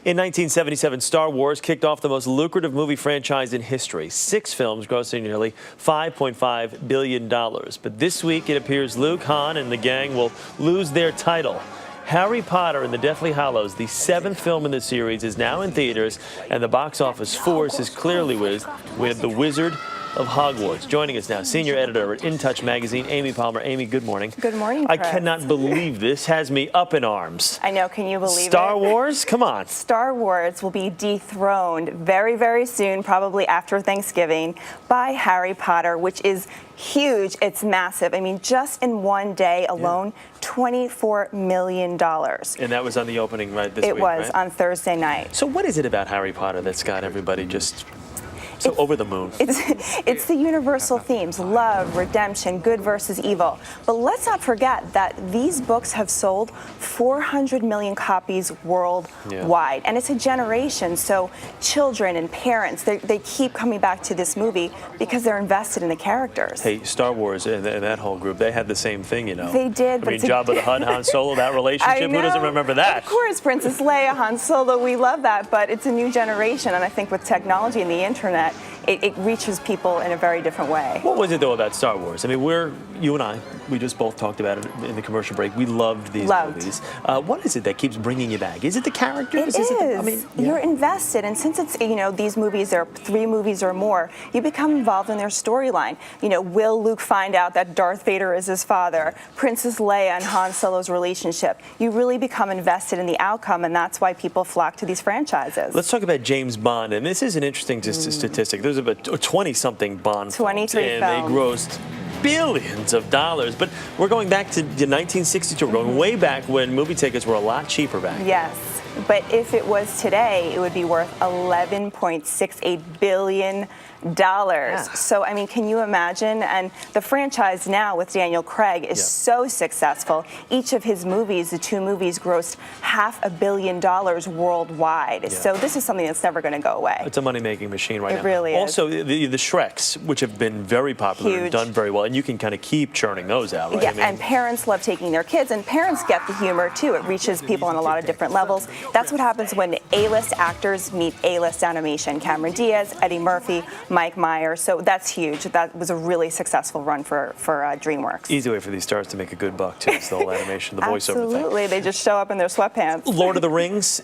In 1977, Star Wars kicked off the most lucrative movie franchise in history. 6 films grossing nearly $5.5 billion. But this week, it appears Luke, Han, and the gang will lose their title. Harry Potter and the Deathly Hallows, the 7th film in the series, is now in theaters, and the box office force is clearly with The Wizard of Hogwarts. Joining us now, senior editor at In Touch magazine, Amy Palmer. Amy, good morning. Good morning, Chris. I cannot believe this. Has me up in arms. I know. Can you believe it? Star Wars? Come on. Star Wars will be dethroned very, very soon, probably after Thanksgiving, by Harry Potter, which is huge. It's massive. I mean, just in one day alone, $24 million. And that was on the opening right this week, It was right? On Thursday night. So what is it about Harry Potter that's got everybody just so over the moon? It's the universal themes: love, redemption, good versus evil. But let's not forget that these books have sold 400 million copies worldwide. And it's a generation, so children and parents, they keep coming back to this movie because they're invested in the characters. Hey, Star Wars and that whole group, they had the same thing, you know. They did. I mean, Jabba the Hutt, Han Solo, that relationship, who doesn't remember that? Of course, Princess Leia, Han Solo, we love that, but it's a new generation, and I think with technology and the internet, it reaches people in a very different way. What was it, though, about Star Wars? I mean, you and I, we just both talked about it in the commercial break. We loved these movies. What is it that keeps bringing you back? Is it the characters? It is. I mean, You're invested, and since it's, these movies are 3 movies or more, you become involved in their storyline. Will Luke find out that Darth Vader is his father? Princess Leia and Han Solo's relationship. You really become invested in the outcome, and that's why people flock to these franchises. Let's talk about James Bond, and this is an interesting statistic. There's about 20-something Bond 23 films, and films. they grossed billions of dollars. But we're going back to 1962. We're going way back when movie tickets were a lot cheaper back then. Yes, but if it was today, it would be worth $11.68 billion. So, I mean, can you imagine? And the franchise now with Daniel Craig is so successful. Each of his movies, the 2 movies, grossed $500 million worldwide. So this is something that's never going to go away. It's a money-making machine right now. It really is. Also, the Shreks, which have been very popular and done very well, and you can kind of keep churning those out, right? Yeah, and parents love taking their kids, and parents get the humor, too. It reaches people on a lot of different levels. That's what happens when A-list actors meet A-list animation. Cameron Diaz, Eddie Murphy, Mike Myers. So that's huge. That was a really successful run for DreamWorks. Easy way for these stars to make a good buck, too. It's the whole animation, the voiceover thing. Absolutely. They just show up in their sweatpants. Lord of the Rings,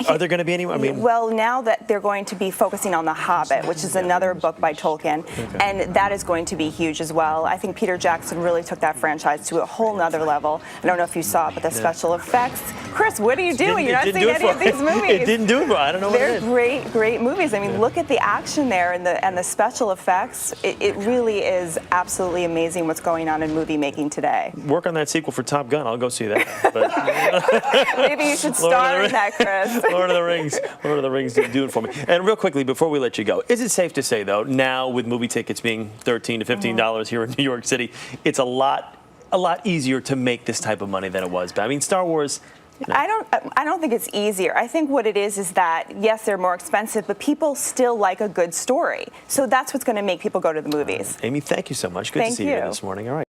are there going to be any? I mean, well, now that they're going to be focusing on The Hobbit, which is another book by Tolkien, and that is going to be huge as well. I think Peter Jackson really took that franchise to a whole nother level. I don't know if you saw it, but the special effects. Chris, what are you doing? You're not seeing any of these movies. It didn't do it for. I don't know what it is. They're great movies. I mean, look at the action there and the special effects. It really is absolutely amazing what's going on in movie making today. Work on that sequel for Top Gun. I'll go see that. But maybe you should star in that, Chris. Lord of the Rings, do it for me. And real quickly, before we let you go, is it safe to say, though, now with movie tickets being $13 to $15 here in New York City, it's a lot easier to make this type of money than it was? But I mean, Star Wars. I don't think it's easier. I think what it is that, yes, they're more expensive, but people still like a good story. So that's what's going to make people go to the movies. Amy, thank you so much. Good to see you this morning. All right.